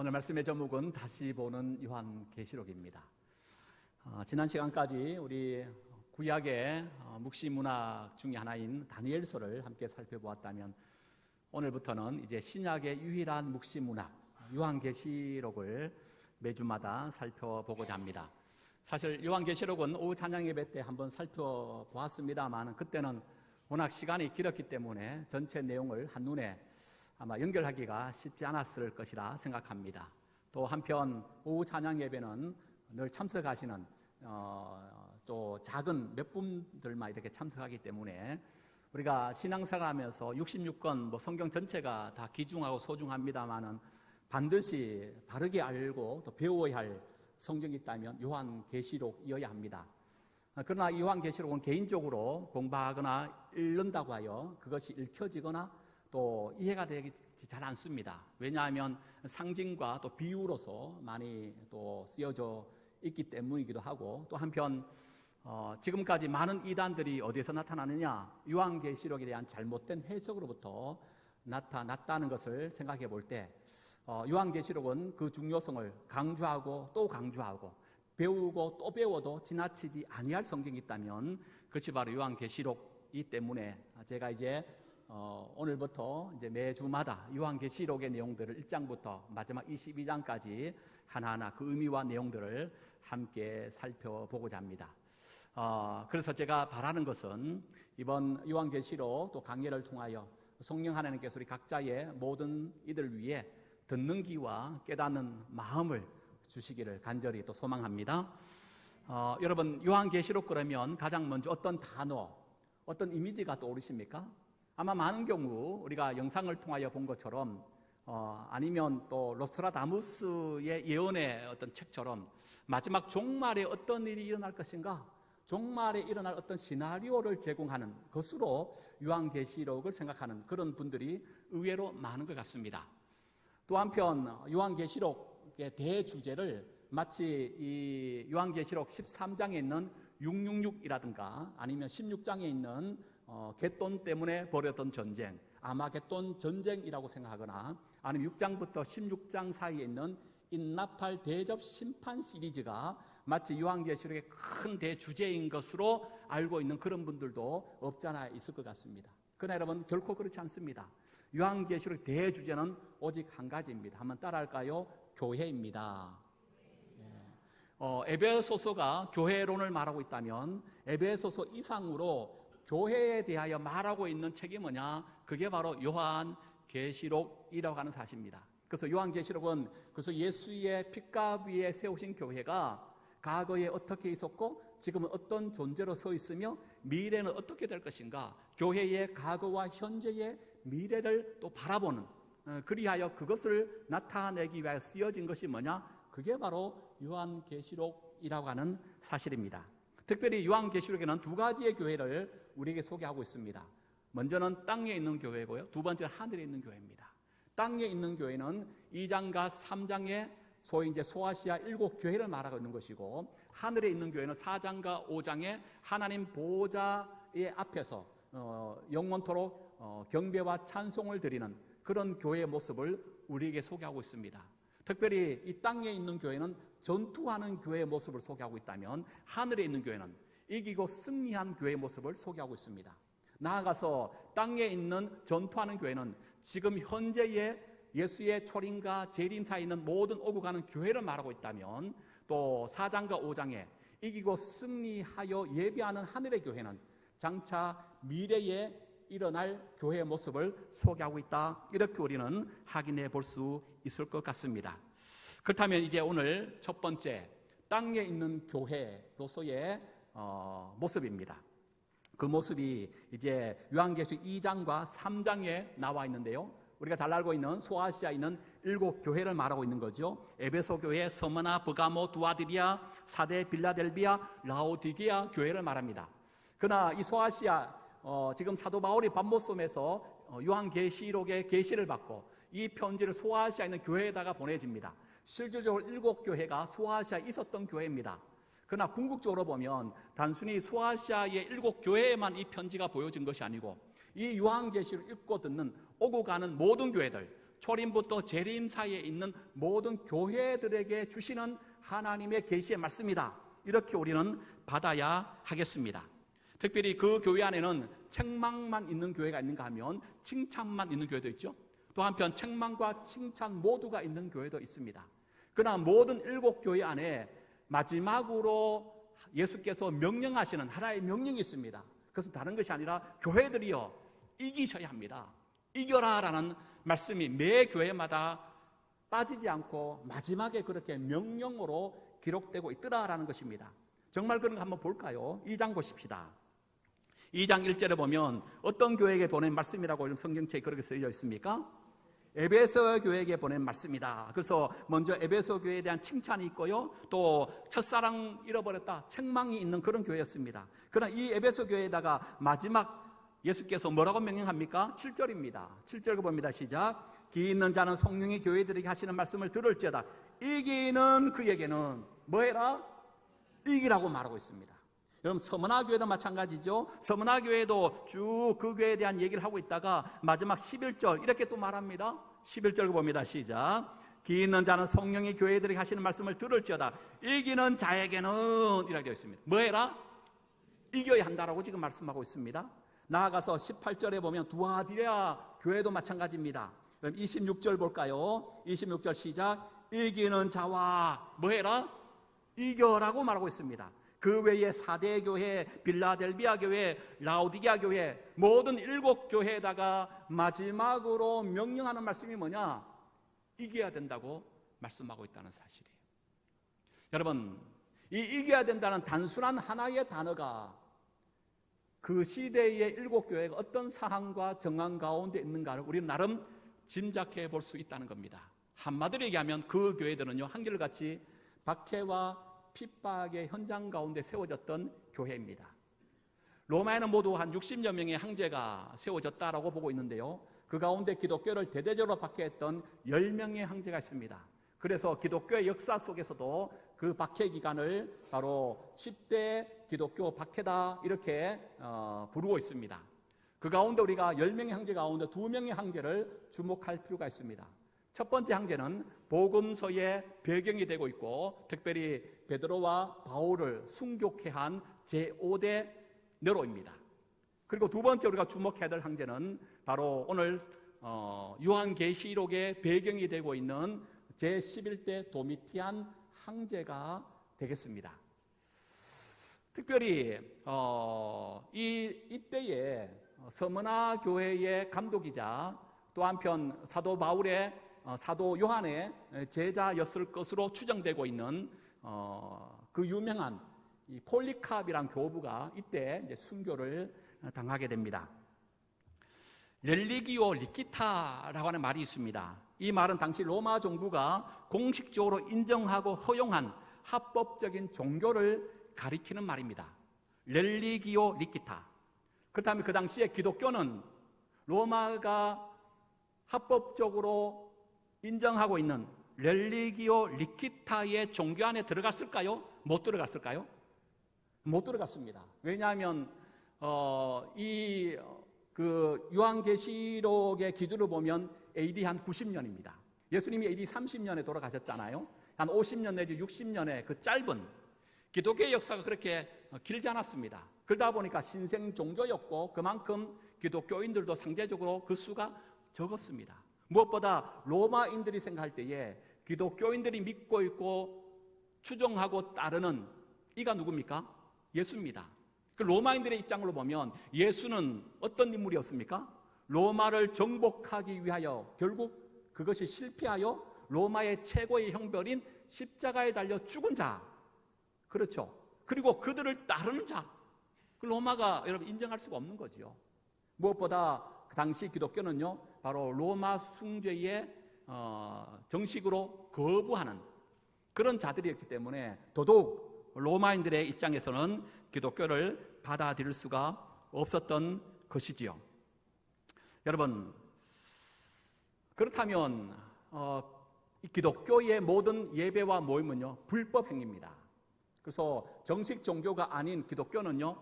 오늘 말씀의 제목은 다시 보는 요한계시록입니다. 지난 시간까지 우리 구약의 묵시문학 중에 하나인 다니엘서를 함께 살펴보았다면 오늘부터는 이제 신약의 유일한 묵시문학 요한계시록을 매주마다 살펴보고자 합니다. 사실 요한계시록은 오후 찬양 예배 때 한번 살펴보았습니다만 그때는 워낙 시간이 길었기 때문에 전체 내용을 한눈에 아마 연결하기가 쉽지 않았을 것이라 생각합니다. 또 한편 오후 찬양 예배는 늘 참석하시는 또 작은 몇 분들만 이렇게 참석하기 때문에 우리가 신앙생활하면서 66권 성경 전체가 다 귀중하고 소중합니다만은 반드시 바르게 알고 또 배워야 할 성경이 있다면 요한계시록이어야 합니다. 그러나 요한계시록은 개인적으로 공부하거나 읽는다고 하여 그것이 읽혀지거나 또 이해가 되지 잘 않습니다. 왜냐하면 상징과 또 비유로서 많이 또 쓰여져 있기 때문이기도 하고 또 한편 지금까지 많은 이단들이 어디에서 나타나느냐? 요한계시록에 대한 잘못된 해석으로부터 나타났다는 것을 생각해 볼 때 요한계시록은 그 중요성을 강조하고 또 강조하고 배우고 또 배워도 지나치지 아니할 성경이 있다면 그것이 바로 요한계시록이기 때문에 제가 이제 오늘부터 이제 매주마다 요한계시록의 내용들을 1장부터 마지막 22장까지 하나하나 그 의미와 내용들을 함께 살펴보고자 합니다. 그래서 제가 바라는 것은 이번 요한계시록 또 강해를 통하여 성령 하나님께서 우리 각자의 모든 이들 위해 듣는 귀와 깨닫는 마음을 주시기를 간절히 또 소망합니다. 여러분 요한계시록 그러면 가장 먼저 어떤 단어, 어떤 이미지가 떠오르십니까? 아마 많은 경우 우리가 영상을 통하여 본 것처럼 아니면 또 노스트라다무스의 예언의 어떤 책처럼 마지막 종말에 어떤 일이 일어날 것인가, 종말에 일어날 어떤 시나리오를 제공하는 것으로 요한계시록을 생각하는 그런 분들이 의외로 많은 것 같습니다. 또 한편 요한계시록의 대주제를 마치 이 요한계시록 13장에 있는 666이라든가 아니면 16장에 있는 겟돈 때문에 벌였던 전쟁, 아마겟돈 전쟁이라고 생각하거나 아니면 6장부터 16장 사이에 있는 인나팔 대접 심판 시리즈가 마치 요한계시록의 큰 대주제인 것으로 알고 있는 그런 분들도 없지 않아 있을 것 같습니다. 그러나 여러분 결코 그렇지 않습니다. 요한계시록 대주제는 오직 한 가지입니다. 한번 따라할까요? 교회입니다. 에베소서가 교회론을 말하고 있다면 에베소서 이상으로 교회에 대하여 말하고 있는 책이 뭐냐? 그게 바로 요한계시록이라고 하는 사실입니다. 그래서 요한계시록은 그래서 예수의 핏값 위에 세우신 교회가 과거에 어떻게 있었고 지금은 어떤 존재로 서 있으며 미래는 어떻게 될 것인가, 교회의 과거와 현재의 미래를 또 바라보는, 그리하여 그것을 나타내기 위하여 쓰여진 것이 뭐냐? 그게 바로 요한계시록이라고 하는 사실입니다. 특별히 요한계시록에는 두 가지의 교회를 우리에게 소개하고 있습니다. 먼저는 땅에 있는 교회고요, 두 번째는 하늘에 있는 교회입니다. 땅에 있는 교회는 2장과 3장에 소위 이제 소아시아 7교회를 말하고 있는 것이고, 하늘에 있는 교회는 4장과 5장에 하나님 보호자의 앞에서 영원토록 경배와 찬송을 드리는 그런 교회의 모습을 우리에게 소개하고 있습니다. 특별히 이 땅에 있는 교회는 전투하는 교회의 모습을 소개하고 있다면 하늘에 있는 교회는 이기고 승리한 교회의 모습을 소개하고 있습니다. 나아가서 땅에 있는 전투하는 교회는 지금 현재의 예수의 초림과 재림 사이에 있는 모든 오고 가는 교회를 말하고 있다면 또 4장과 5장에 이기고 승리하여 예배하는 하늘의 교회는 장차 미래에 일어날 교회의 모습을 소개하고 있다. 이렇게 우리는 확인해 볼 수 있을 것 같습니다. 그렇다면 이제 오늘 첫 번째 땅에 있는 교회로서의 모습입니다. 그 모습이 이제 요한계시록 2장과 3장에 나와 있는데요, 우리가 잘 알고 있는 소아시아에 있는 7교회를 말하고 있는 거죠. 에베소 교회, 서머나, 버가모, 두아디리아, 사데, 빌라델비아, 라오디게아 교회를 말합니다. 그러나 이 소아시아 지금 사도 바울이 반모섬에서 요한계시록의 계시를 받고 이 편지를 소아시아에 있는 교회에다가 보내집니다. 실질적으로 7교회가 소아시아에 있었던 교회입니다. 그러나 궁극적으로 보면 단순히 소아시아의 7교회에만 이 편지가 보여진 것이 아니고 이 요한계시를 읽고 듣는 오고 가는 모든 교회들, 초림부터 재림 사이에 있는 모든 교회들에게 주시는 하나님의 계시의 말씀이다. 이렇게 우리는 받아야 하겠습니다. 특별히 그 교회 안에는 책망만 있는 교회가 있는가 하면 칭찬만 있는 교회도 있죠. 또 한편 책망과 칭찬 모두가 있는 교회도 있습니다. 그러나 모든 7교회 안에 마지막으로 예수께서 명령하시는 하나의 명령이 있습니다. 그것은 다른 것이 아니라 교회들이요 이기셔야 합니다. 이겨라라는 말씀이 매 교회마다 빠지지 않고 마지막에 그렇게 명령으로 기록되고 있더라라는 것입니다. 정말 그런 거 한번 볼까요? 2장 보십시다. 2장 1절에 보면 어떤 교회에게 보낸 말씀이라고 성경책에 그렇게 쓰여져 있습니까? 에베소 교회에게 보낸 말씀이다. 그래서 먼저 에베소 교회에 대한 칭찬이 있고요, 또 첫사랑 잃어버렸다 책망이 있는 그런 교회였습니다. 그러나 이 에베소 교회에다가 마지막 예수께서 뭐라고 명령합니까? 7절입니다. 7절 봅니다. 시작. 기 있는 자는 성령이 교회들에게 하시는 말씀을 들을지어다. 이기는 그에게는 뭐해라? 이기라고 말하고 있습니다. 여러분 서문화 교회도 마찬가지죠. 서문화 교회도 쭉 그 교회에 대한 얘기를 하고 있다가 마지막 11절 이렇게 또 말합니다. 11절 봅니다. 시작. 기 있는 자는 성령이 교회들에게 하시는 말씀을 들을지어다. 이기는 자에게는 이라고 되어 있습니다. 뭐해라? 이겨야 한다라고 지금 말씀하고 있습니다. 나아가서 18절에 보면 두아디라 교회도 마찬가지입니다. 그럼 26절 볼까요? 26절 시작. 이기는 자와 뭐해라? 이겨라고 말하고 있습니다. 그 외에 사대 교회, 빌라델비아 교회, 라오디게아 교회 모든 7교회에다가 마지막으로 명령하는 말씀이 뭐냐? 이겨야 된다고 말씀하고 있다는 사실이에요. 여러분 이 이겨야 된다는 단순한 하나의 단어가 그 시대의 7교회가 어떤 상황과 정황 가운데 있는가를 우리는 나름 짐작해 볼 수 있다는 겁니다. 한마디로 얘기하면 그 교회들은요 한결같이 박해와 핍박의 현장 가운데 세워졌던 교회입니다. 로마에는 모두 한 60여 명의 황제가 세워졌다라고 보고 있는데요, 그 가운데 기독교를 대대적으로 박해했던 10명의 황제가 있습니다. 그래서 기독교의 역사 속에서도 그 박해 기간을 바로 10대 기독교 박해다 이렇게 부르고 있습니다. 그 가운데 우리가 10명의 황제 가운데 2명의 황제를 주목할 필요가 있습니다. 첫 번째 황제는 복음서의 배경이 되고 있고 특별히 베드로와 바울을 순교케 한 제5대 네로입니다. 그리고 두 번째 우리가 주목해야 될 황제는 바로 오늘 요한계시록의 배경이 되고 있는 제11대 도미티안 황제가 되겠습니다. 특별히 이때에 서문화 교회의 감독이자 또 한편 사도 바울의 사도 요한의 제자였을 것으로 추정되고 있는 그 유명한 이 폴리캅이란 교부가 이때 이제 순교를 당하게 됩니다. 렐리기오 리키타라고 하는 말이 있습니다. 이 말은 당시 로마 정부가 공식적으로 인정하고 허용한 합법적인 종교를 가리키는 말입니다. 렐리기오 리키타. 그렇다면 그 당시에 기독교는 로마가 합법적으로 인정하고 있는 렐리기오 리키타의 종교 안에 들어갔을까요? 못 들어갔을까요? 못 들어갔습니다. 왜냐하면 그 요한계시록의 기준을 보면 AD 한 90년입니다. 예수님이 AD 30년에 돌아가셨잖아요. 한 50년 내지 60년의 그 짧은 기독교의 역사가 그렇게 길지 않았습니다. 그러다 보니까 신생 종교였고 그만큼 기독교인들도 상대적으로 그 수가 적었습니다. 무엇보다 로마인들이 생각할 때에 기독교인들이 믿고 있고 추종하고 따르는 이가 누굽니까? 예수입니다. 그 로마인들의 입장으로 보면 예수는 어떤 인물이었습니까? 로마를 정복하기 위하여 결국 그것이 실패하여 로마의 최고의 형벌인 십자가에 달려 죽은 자, 그렇죠. 그리고 그들을 따르는 자, 그 로마가 여러분 인정할 수가 없는 거지요. 무엇보다 그 당시 기독교는요 바로 로마 숭죄의 정식으로 거부하는 그런 자들이었기 때문에 더더욱 로마인들의 입장에서는 기독교를 받아들일 수가 없었던 것이지요. 여러분 그렇다면 이 기독교의 모든 예배와 모임은요 불법 행위입니다. 그래서 정식 종교가 아닌 기독교는요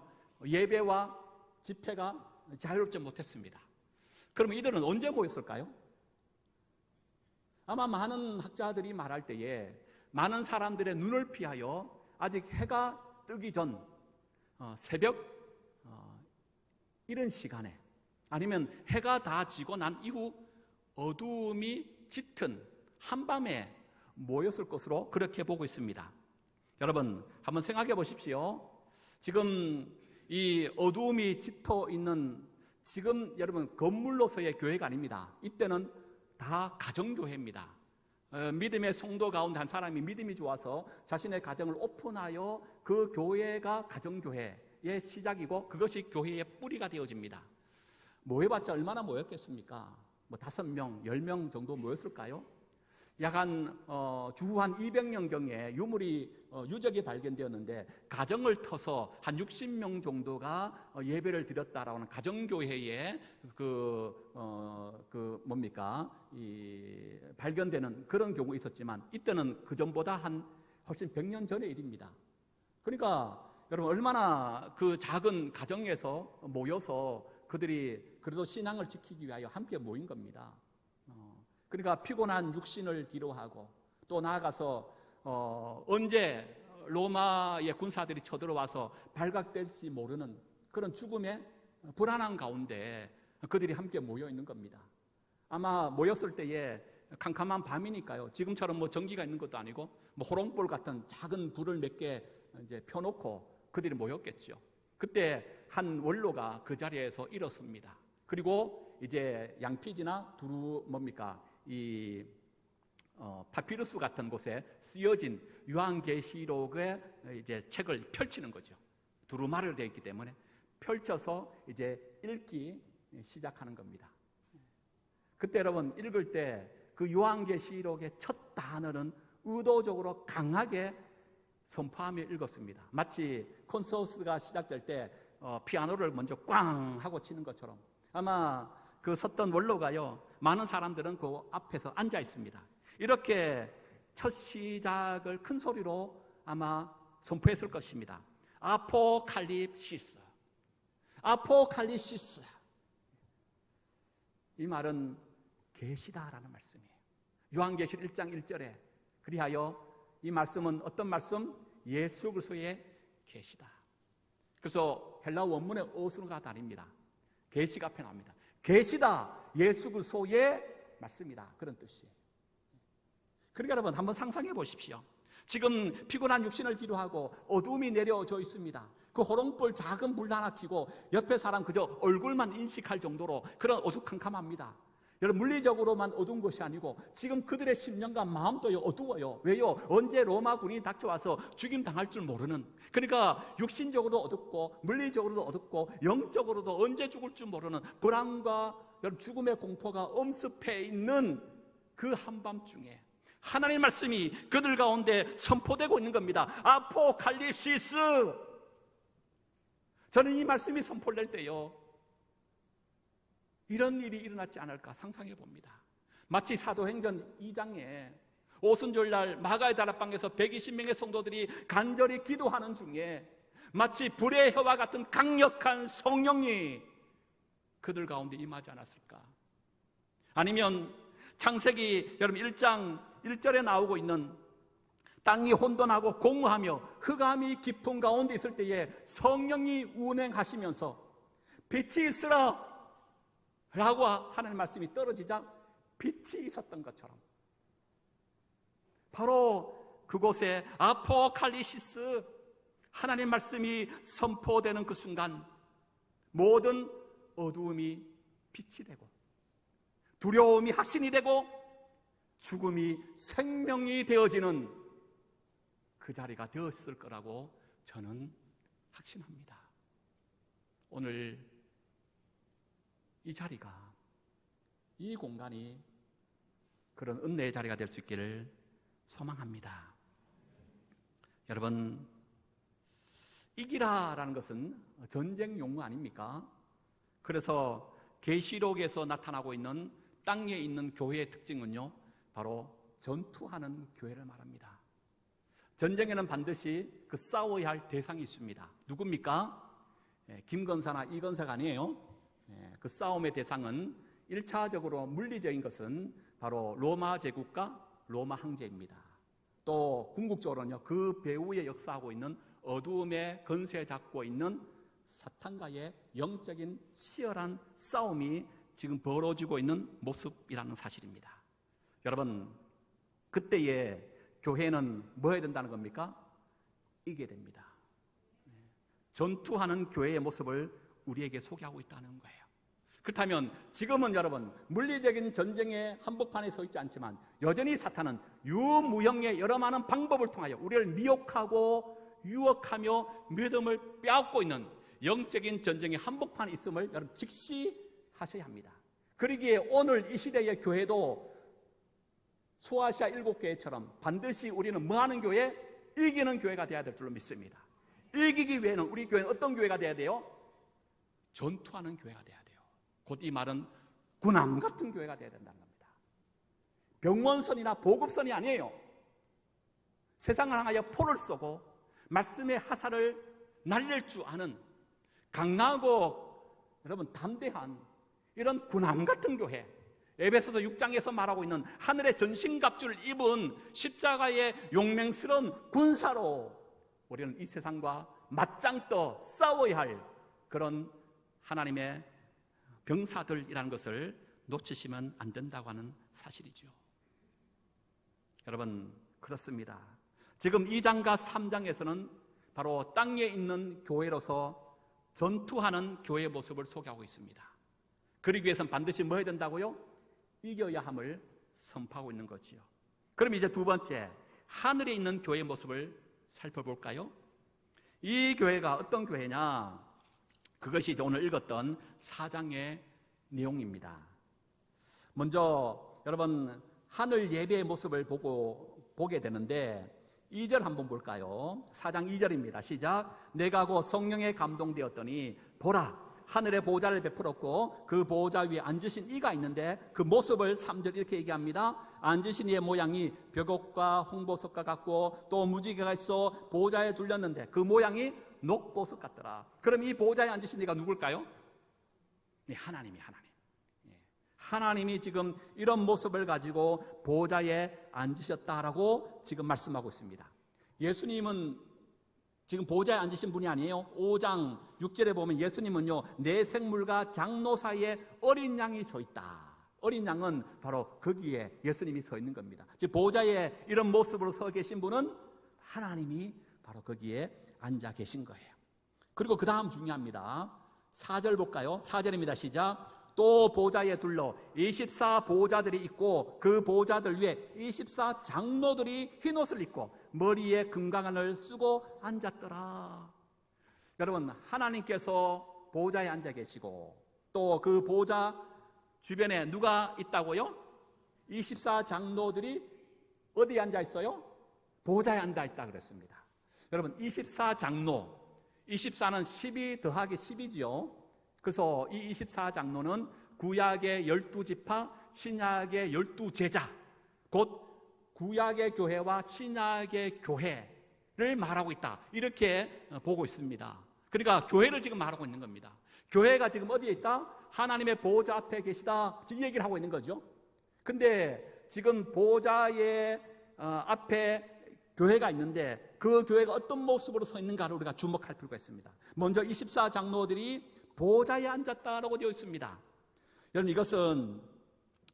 예배와 집회가 자유롭지 못했습니다. 그러면 이들은 언제 모였을까요? 아마 많은 학자들이 말할 때에 많은 사람들의 눈을 피하여 아직 해가 뜨기 전 새벽 이런 시간에, 아니면 해가 다 지고 난 이후 어두움이 짙은 한밤에 모였을 것으로 그렇게 보고 있습니다. 여러분 한번 생각해 보십시오. 지금 이 어두움이 짙어 있는 지금 여러분 건물로서의 교회가 아닙니다. 이때는 다 가정교회입니다. 믿음의 성도 가운데 한 사람이 믿음이 좋아서 자신의 가정을 오픈하여 그 교회가 가정교회의 시작이고 그것이 교회의 뿌리가 되어집니다. 모여봤자 얼마나 모였겠습니까? 뭐 5명, 10명 정도 모였을까요? 약 주 한 200년경에 유적이 발견되었는데 가정을 터서 한 60명 정도가 예배를 드렸다라고 하는 가정교회에 발견되는 그런 경우가 있었지만 이때는 그 전보다 훨씬 100년 전의 일입니다. 그러니까 여러분 얼마나 그 작은 가정에서 모여서 그들이 그래도 신앙을 지키기 위하여 함께 모인 겁니다. 그러니까 피곤한 육신을 뒤로하고 또 나아가서 언제 로마의 군사들이 쳐들어와서 발각될지 모르는 그런 죽음의 불안한 가운데 그들이 함께 모여 있는 겁니다. 아마 모였을 때에 캄캄한 밤이니까요. 지금처럼 뭐 전기가 있는 것도 아니고 뭐 호롱불 같은 작은 불을 몇 개 이제 펴놓고 그들이 모였겠죠. 그때 한 원로가 그 자리에서 일어섭니다. 그리고 이제 양피지나 파피루스 같은 곳에 쓰여진 요한계시록의 이제 책을 펼치는 거죠. 두루마리로 되어 있기 때문에 펼쳐서 이제 읽기 시작하는 겁니다. 그때 여러분 읽을 때 그 요한계시록의 첫 단어는 의도적으로 강하게 선포하며 읽었습니다. 마치 콘서트가 시작될 때 피아노를 먼저 꽝 하고 치는 것처럼 아마 그 섰던 원로가요, 많은 사람들은 그 앞에서 앉아 있습니다. 이렇게 첫 시작을 큰 소리로 아마 선포했을 것입니다. 아포칼립시스. 아포칼립시스. 이 말은 계시다라는 말씀이에요. 요한계시록 1장 1절에 그리하여 이 말씀은 어떤 말씀? 예수 그리스도의 계시다. 그래서 헬라어 원문의 어순과 다릅니다. 계시가 앞에 나옵니다. 계시다, 예수 그리스도의 말씀이다, 그런 뜻이에요. 그러니까 여러분 한번 상상해 보십시오. 지금 피곤한 육신을 뒤로하고 어두움이 내려져 있습니다. 그 호롱불 작은 불 하나 켜고 옆에 사람 그저 얼굴만 인식할 정도로 그런 어두컴컴합니다. 여러분 물리적으로만 어두운 것이 아니고 지금 그들의 심령과 마음도 어두워요. 왜요? 언제 로마군이 닥쳐와서 죽임당할 줄 모르는, 그러니까 육신적으로도 어둡고 물리적으로도 어둡고 영적으로도 언제 죽을 줄 모르는 불안과 죽음의 공포가 엄습해 있는 그 한밤중에 하나님의 말씀이 그들 가운데 선포되고 있는 겁니다. 아포칼립시스. 저는 이 말씀이 선포될 때요, 이런 일이 일어났지 않을까 상상해 봅니다. 마치 사도행전 2장에 오순절날 마가의 다락방에서 120명의 성도들이 간절히 기도하는 중에 마치 불의 혀와 같은 강력한 성령이 그들 가운데 임하지 않았을까? 아니면 창세기 여러분 1장 1절에 나오고 있는 땅이 혼돈하고 공허하며 흑암이 깊은 가운데 있을 때에 성령이 운행하시면서 빛이 있으라 라고 하는 말씀이 떨어지자 빛이 있었던 것처럼 바로 그곳에 아포칼리시스 하나님 말씀이 선포되는 그 순간 모든 어두움이 빛이 되고 두려움이 확신이 되고 죽음이 생명이 되어지는 그 자리가 되었을 거라고 저는 확신합니다. 오늘 이 자리가, 이 공간이 그런 은혜의 자리가 될 수 있기를 소망합니다. 여러분, 이기라라는 것은 전쟁 용어 아닙니까? 그래서 계시록에서 나타나고 있는 땅에 있는 교회의 특징은요, 바로 전투하는 교회를 말합니다. 전쟁에는 반드시 그 싸워야 할 대상이 있습니다. 누굽니까? 김건사나 이건사가 아니에요. 그 싸움의 대상은 1차적으로 물리적인 것은 바로 로마 제국과 로마 황제입니다. 또 궁극적으로는요, 그 배후에 역사하고 있는 어두움의 건세 잡고 있는 사탄과의 영적인 치열한 싸움이 지금 벌어지고 있는 모습이라는 사실입니다. 여러분, 그때에 교회는 뭐 해야 된다는 겁니까? 이겨야 됩니다. 전투하는 교회의 모습을 우리에게 소개하고 있다는 거예요. 그렇다면 지금은 여러분, 물리적인 전쟁의 한복판에 서 있지 않지만 여전히 사탄은 유무형의 여러 많은 방법을 통하여 우리를 미혹하고 유혹하며 믿음을 빼앗고 있는 영적인 전쟁의 한복판에 있음을 여러분 직시하셔야 합니다. 그러기에 오늘 이 시대의 교회도 소아시아 7교회처럼 반드시 우리는 뭐하는 교회? 이기는 교회가 되어야 될 줄로 믿습니다. 이기기 위해는 우리 교회는 어떤 교회가 되어야 돼요? 전투하는 교회가 되어야 돼요. 곧 이 말은 군함 같은 교회가 되어야 된다는 겁니다. 병원선이나 보급선이 아니에요. 세상을 향하여 포를 쏘고 말씀의 화살을 날릴 줄 아는 강하고 여러분 담대한 이런 군함 같은 교회, 에베소서 6장에서 말하고 있는 하늘의 전신갑주를 입은 십자가의 용맹스러운 군사로 우리는 이 세상과 맞짱 떠 싸워야 할 그런 하나님의 병사들이라는 것을 놓치시면 안 된다고 하는 사실이죠. 여러분, 그렇습니다. 지금 2장과 3장에서는 바로 땅에 있는 교회로서 전투하는 교회의 모습을 소개하고 있습니다. 그러기 위해서는 반드시 뭐 해야 된다고요? 이겨야 함을 선포하고 있는 거지요. 그럼 이제 두 번째, 하늘에 있는 교회의 모습을 살펴볼까요? 이 교회가 어떤 교회냐? 그것이 이제 오늘 읽었던 4장의 내용입니다. 먼저 여러분, 하늘 예배의 모습을 보게 되는데 2절 한번 볼까요? 4장 2절입니다. 시작. 내가 곧 성령에 감동되었더니 보라, 하늘의 보좌를 베풀었고 그 보좌 위에 앉으신 이가 있는데 그 모습을 3절 이렇게 얘기합니다. 앉으신 이의 모양이 벽옥과 홍보석과 같고 또 무지개가 있어 보좌에 둘렸는데 그 모양이 녹보석 같더라. 그럼 이 보좌에 앉으신 이가 누굴까요? 네, 하나님이 하나님. 하나님이 지금 이런 모습을 가지고 보좌에 앉으셨다라고 지금 말씀하고 있습니다. 예수님은 지금 보좌에 앉으신 분이 아니에요. 5장 6절에 보면 예수님은요, 내 생물과 장로 사이에 어린 양이 서 있다. 어린 양은 바로 거기에 예수님이 서 있는 겁니다. 즉 보좌에 이런 모습으로 서 계신 분은 하나님이 바로 거기에 앉아 계신 거예요. 그리고 그 다음 중요합니다. 4절 볼까요? 4절입니다. 시작. 또 보좌에 둘러 24 보좌들이 있고 그 보좌들 위에 24 장로들이 흰옷을 입고 머리에 금강안을 쓰고 앉았더라. 여러분, 하나님께서 보좌에 앉아 계시고 또 그 보좌 주변에 누가 있다고요? 24 장로들이 어디에 앉아 있어요? 보좌에 앉아 있다 그랬습니다. 여러분, 24 장로, 24는 12 더하기 10이지요. 그래서 이 24 장로는 구약의 12지파, 신약의 12제자, 곧 구약의 교회와 신약의 교회를 말하고 있다. 이렇게 보고 있습니다. 그러니까 교회를 지금 말하고 있는 겁니다. 교회가 지금 어디에 있다? 하나님의 보좌 앞에 계시다. 지금 이 얘기를 하고 있는 거죠. 근데 지금 보좌의 앞에 교회가 있는데 그 교회가 어떤 모습으로 서 있는가를 우리가 주목할 필요가 있습니다. 먼저 24 장로들이 보좌에 앉았다라고 되어 있습니다. 여러분, 이것은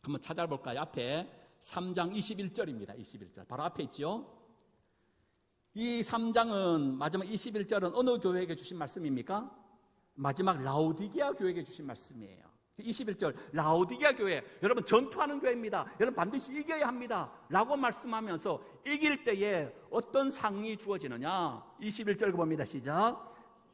한번 찾아볼까요? 앞에 3장 21절입니다. 21절 바로 앞에 있죠. 이 3장은 마지막 21절은 어느 교회에게 주신 말씀입니까? 마지막 라오디게아 교회에게 주신 말씀이에요. 21절 라오디게아 교회, 여러분 전투하는 교회입니다. 여러분 반드시 이겨야 합니다 라고 말씀하면서 이길 때에 어떤 상이 주어지느냐? 21절 봅니다. 시작.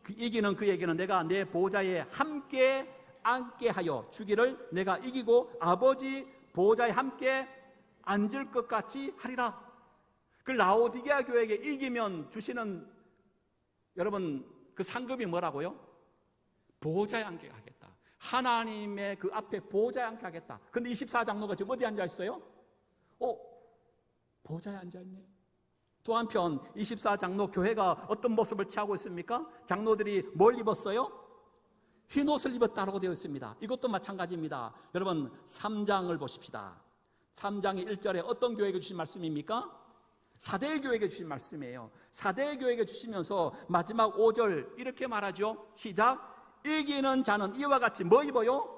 이기는 그에게는 내가 내 보좌에 함께 앉게 하여 주기를 내가 이기고 아버지 보좌에 함께 앉을 것 같이 하리라. 그 라오디게아 교회에게 이기면 주시는 여러분 그 상급이 뭐라고요? 보좌에 앉게 하겠다. 하나님의 그 앞에 보좌에 앉게 하겠다. 근데 24장로가 지금 어디 앉아 있어요? 보좌에 앉아 있네요. 또 한편 24장로 교회가 어떤 모습을 취하고 있습니까? 장로들이 뭘 입었어요? 흰 옷을 입었다고 되어 있습니다. 이것도 마찬가지입니다. 여러분 3장을 보십시다. 3장의 1절에 어떤 교회에게 주신 말씀입니까? 사대 교회에게 주신 말씀이에요. 사대 교회에게 주시면서 마지막 5절 이렇게 말하죠. 시작. 이기는 자는 이와 같이 뭐 입어요?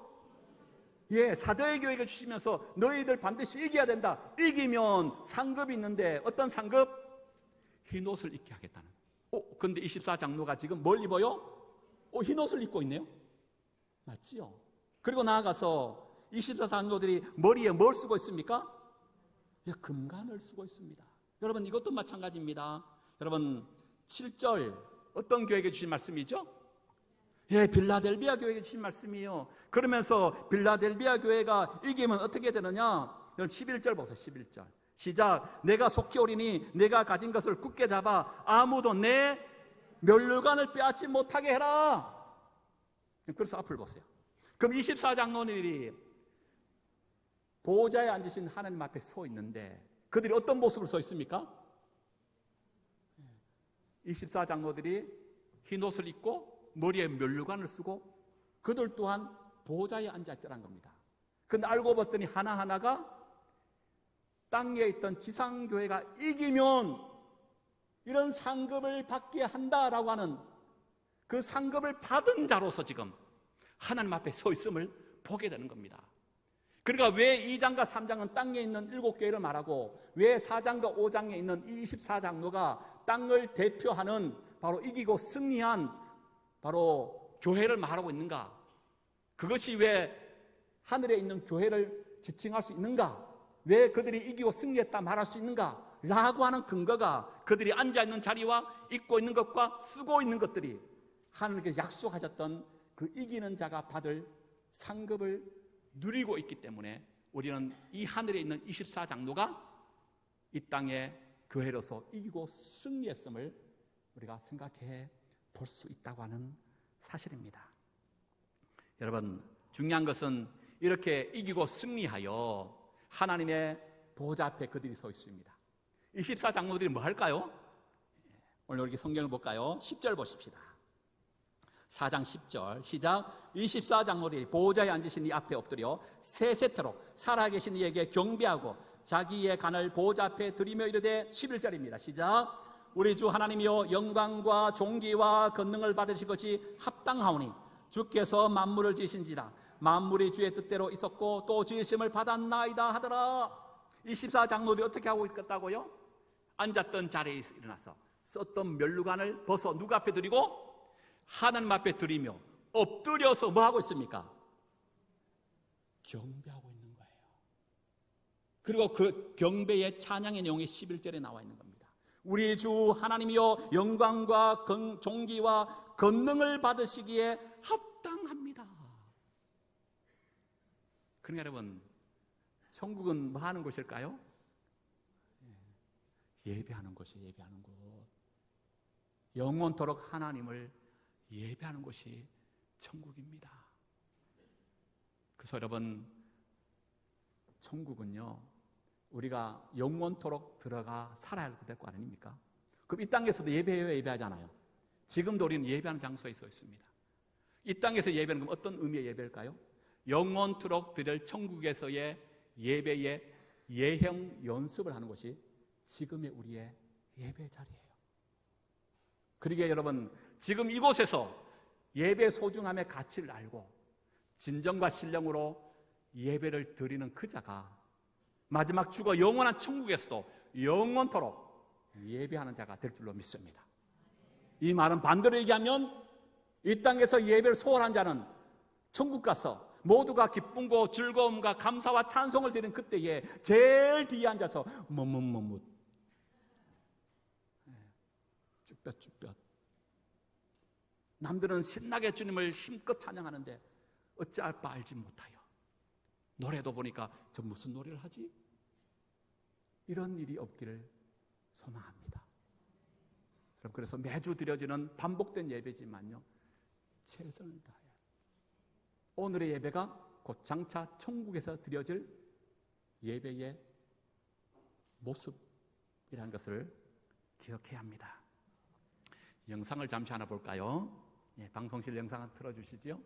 예, 사대 교회에게 주시면서 너희들 반드시 이겨야 된다. 이기면 상급이 있는데 어떤 상급? 흰 옷을 입게 하겠다는. 근데 24장로가 지금 뭘 입어요? 흰 옷을 입고 있네요. 맞지요? 그리고 나아가서 24장로들이 머리에 뭘 쓰고 있습니까? 예, 금관을 쓰고 있습니다. 여러분, 이것도 마찬가지입니다. 여러분, 7절 어떤 교회에게 주신 말씀이죠? 예, 빌라델비아 교회에게 주신 말씀이에요. 그러면서 빌라델비아 교회가 이기면 어떻게 되느냐? 여러분 11절 보세요. 11절 시작. 내가 속히 오리니 내가 가진 것을 굳게 잡아 아무도 내 면류관을 빼앗지 못하게 해라. 그래서 앞을 보세요. 그럼 24장로들이 보호자에 앉으신 하나님 앞에 서 있는데 그들이 어떤 모습으로 서 있습니까? 24장로들이 흰 옷을 입고 머리에 면류관을 쓰고 그들 또한 보호자에 앉아있더란 겁니다. 근데 알고 봤더니 하나하나가 땅에 있던 지상교회가 이기면 이런 상급을 받게 한다라고 하는 그 상급을 받은 자로서 지금 하나님 앞에 서 있음을 보게 되는 겁니다. 그러니까 왜 2장과 3장은 땅에 있는 7교회를 말하고 왜 4장과 5장에 있는 24장로가 땅을 대표하는 바로 이기고 승리한 바로 교회를 말하고 있는가? 그것이 왜 하늘에 있는 교회를 지칭할 수 있는가? 왜 그들이 이기고 승리했다 말할 수 있는가? 라고 하는 근거가 그들이 앉아있는 자리와 입고 있는 것과 쓰고 있는 것들이 하나님께서 약속하셨던 그 이기는 자가 받을 상급을 누리고 있기 때문에 우리는 이 하늘에 있는 24장로가 이 땅의 교회로서 이기고 승리했음을 우리가 생각해 볼 수 있다고 하는 사실입니다. 여러분, 중요한 것은 이렇게 이기고 승리하여 하나님의 보좌 앞에 그들이 서 있습니다. 24장로들이 뭐 할까요? 오늘 우리 성경을 볼까요? 10절 보십시다. 4장 10절 시작. 24장로들이 보호자에 앉으신 이 앞에 엎드려 세세토록 살아계신 이에게 경배하고 자기의 간을 보호자 앞에 드리며 이르되 11절입니다. 시작. 우리 주 하나님이여 영광과 존귀와 권능을 받으실 것이 합당하오니 주께서 만물을 지으신지라 만물이 주의 뜻대로 있었고 또 지으심을 받았나이다 하더라. 24장로들이 어떻게 하고 있겠다고요? 앉았던 자리에 일어나서 썼던 면류관을 벗어 누구 앞에 드리고? 하나님 앞에 드리며 엎드려서 뭐 하고 있습니까? 경배하고 있는 거예요. 그리고 그 경배의 찬양의 내용이 11절에 나와 있는 겁니다. 우리 주 하나님이여 영광과 존귀와 권능을 받으시기에 합당합니다. 그러니까 여러분, 천국은 뭐 하는 곳일까요? 예배하는 곳이에요. 예배하는 곳. 영원토록 하나님을 예배하는 곳이 천국입니다. 그래서 여러분, 천국은요 우리가 영원토록 들어가 살아야 될 거 아닙니까? 그럼 이 땅에서도 예배해요, 예배하잖아요. 지금도 우리는 예배하는 장소에 서 있습니다. 이 땅에서 예배는 그럼 어떤 의미의 예배일까요? 영원토록 드릴 천국에서의 예배의 예형 연습을 하는 것이 지금의 우리의 예배 자리예요. 그러기에 여러분, 지금 이곳에서 예배 소중함의 가치를 알고 진정과 신령으로 예배를 드리는 그 자가 마지막 죽어 영원한 천국에서도 영원토록 예배하는 자가 될 줄로 믿습니다. 이 말은 반대로 얘기하면 이 땅에서 예배를 소홀한 자는 천국 가서 모두가 기쁨과 즐거움과 감사와 찬송을 드리는 그때에 제일 뒤에 앉아서 머뭇머뭇 쭈뼛쭈뼛 남들은 신나게 주님을 힘껏 찬양하는데 어찌할 바 알지 못하여 노래도 보니까 저 무슨 노래를 하지? 이런 일이 없기를 소망합니다. 그래서 매주 드려지는 반복된 예배지만요 최선을 다해요. 오늘의 예배가 곧 장차 천국에서 드려질 예배의 모습이라는 것을 기억해야 합니다. 영상을 잠시 하나 볼까요? 예, 방송실 영상 하나 틀어주시죠.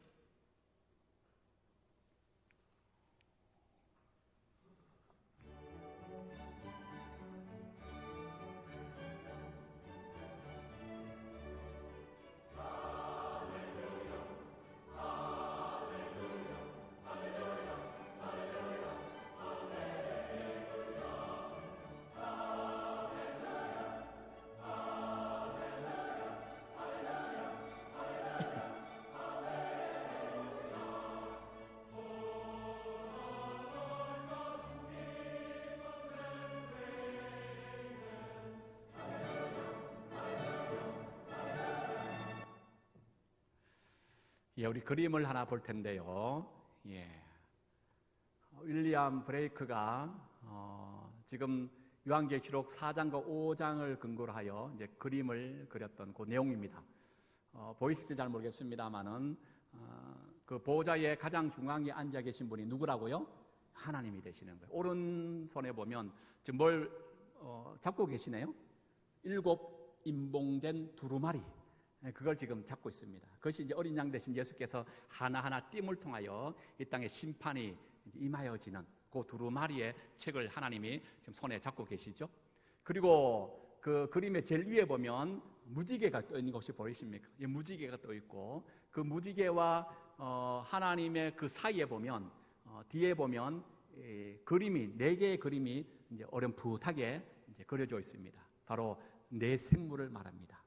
예, 우리 그림을 하나 볼 텐데요. 예. 윌리엄 브레이크가 지금 요한계시록 4장과 5장을 근거로 하여 이제 그림을 그렸던 그 내용입니다. 보이실지 잘 모르겠습니다만은 그 보좌의 가장 중앙에 앉아 계신 분이 누구라고요? 하나님이 되시는 거예요. 오른손에 보면 지금 뭘 잡고 계시네요? 7 임봉된 두루마리, 그걸 지금 잡고 있습니다. 그것이 이제 어린 양 되신 예수께서 하나하나 띠을 통하여 이 땅에 심판이 임하여지는 그 두루마리의 책을 하나님이 지금 손에 잡고 계시죠. 그리고 그 그림의 제일 위에 보면 무지개가 떠 있는 것이 보이십니까? 이 무지개가 떠 있고 그 무지개와 하나님의 그 사이에 보면 뒤에 보면 그림이 4개의 그림이 이제 어렴풋하게 이제 그려져 있습니다. 바로 네 생물을 말합니다.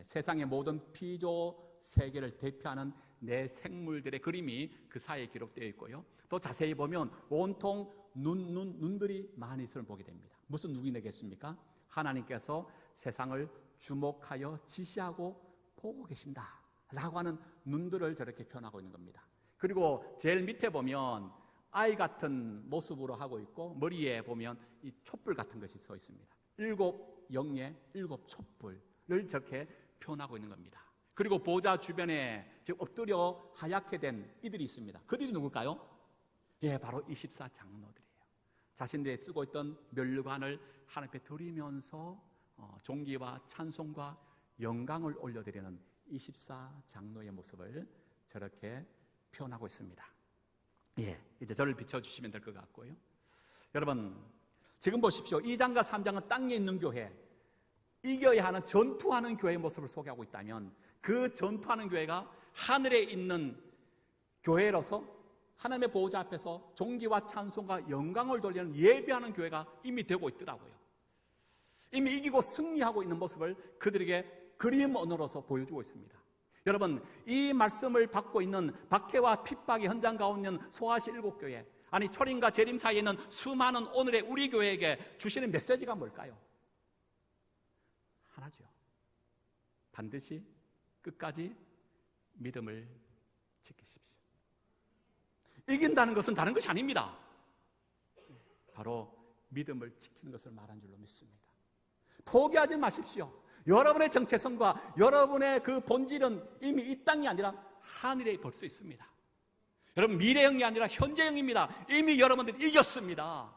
세상의 모든 피조 세계를 대표하는 네 생물들의 그림이 그 사이에 기록되어 있고요. 또 자세히 보면 온통 눈들이 많이 있음을 보게 됩니다. 무슨 눈이 되겠습니까? 하나님께서 세상을 주목하여 지시하고 보고 계신다라고 하는 눈들을 저렇게 표현하고 있는 겁니다. 그리고 제일 밑에 보면 아이 같은 모습으로 하고 있고 머리에 보면 이 촛불 같은 것이 써 있습니다. 7 영의 7 촛불을 저렇게 표현하고 있는 겁니다. 그리고 보좌 주변에 지금 엎드려 하얗게 된 이들이 있습니다. 그들이 누굴까요? 예, 바로 24장로들이에요. 자신들이 쓰고 있던 면류관을 하나님 앞에 드리면서 존귀와 찬송과 영광을 올려드리는 24장로의 모습을 저렇게 표현하고 있습니다. 예, 이제 저를 비춰주시면 될 것 같고요. 여러분, 지금 보십시오. 2장과 3장은 땅에 있는 교회, 이겨야 하는 전투하는 교회의 모습을 소개하고 있다면 그 전투하는 교회가 하늘에 있는 교회로서 하나님의 보호자 앞에서 존귀와 찬송과 영광을 돌리는 예배하는 교회가 이미 되고 있더라고요. 이미 이기고 승리하고 있는 모습을 그들에게 그림 언어로서 보여주고 있습니다. 여러분, 이 말씀을 받고 있는 박해와 핍박의 현장 가운데 있는 소아시 7교회, 아니 초림과 재림 사이에 있는 수많은 오늘의 우리 교회에게 주시는 메시지가 뭘까요? 하나죠. 반드시 끝까지 믿음을 지키십시오. 이긴다는 것은 다른 것이 아닙니다. 바로 믿음을 지키는 것을 말한 줄로 믿습니다. 포기하지 마십시오. 여러분의 정체성과 여러분의 그 본질은 이미 이 땅이 아니라 하늘에 벌써 있습니다. 여러분, 미래형이 아니라 현재형입니다. 이미 여러분들이 이겼습니다.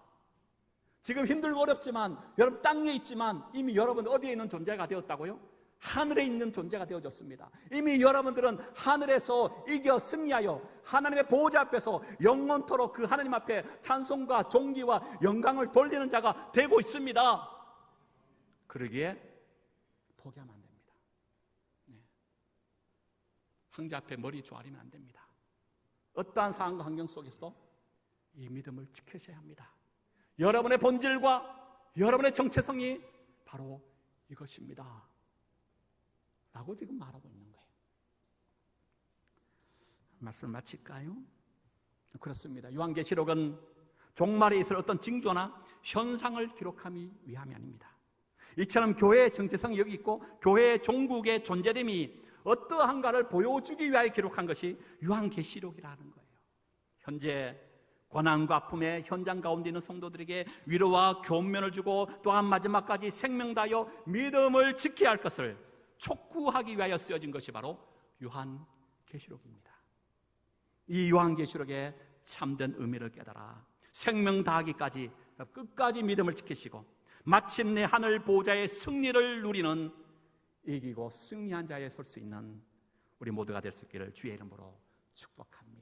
지금 힘들고 어렵지만 여러분 땅에 있지만 이미 여러분 어디에 있는 존재가 되었다고요? 하늘에 있는 존재가 되어졌습니다. 이미 여러분들은 하늘에서 이겨 승리하여 하나님의 보호자 앞에서 영원토록 그 하나님 앞에 찬송과 존귀와 영광을 돌리는 자가 되고 있습니다. 그러기에 포기하면 안 됩니다. 네. 황제 앞에 머리 조아리면 안 됩니다. 어떠한 상황과 환경 속에서도 이 믿음을 지키셔야 합니다. 여러분의 본질과 여러분의 정체성이 바로 이것입니다 라고 지금 말하고 있는 거예요. 말씀 마칠까요? 그렇습니다. 요한계시록은 종말에 있을 어떤 징조나 현상을 기록함이 위함이 아닙니다. 이처럼 교회의 정체성이 여기 있고 교회의 종국의 존재됨이 어떠한가를 보여주기 위하여 기록한 것이 요한계시록이라는 거예요. 현재 고난과 아픔의 현장 가운데 있는 성도들에게 위로와 교훈면을 주고 또한 마지막까지 생명 다하여 믿음을 지켜야 할 것을 촉구하기 위하여 쓰여진 것이 바로 요한계시록입니다. 이 요한계시록의 참된 의미를 깨달아 생명 다하기까지 끝까지 믿음을 지키시고 마침내 하늘 보좌의 승리를 누리는 이기고 승리한 자에 설 수 있는 우리 모두가 될 수 있기를 주의 이름으로 축복합니다.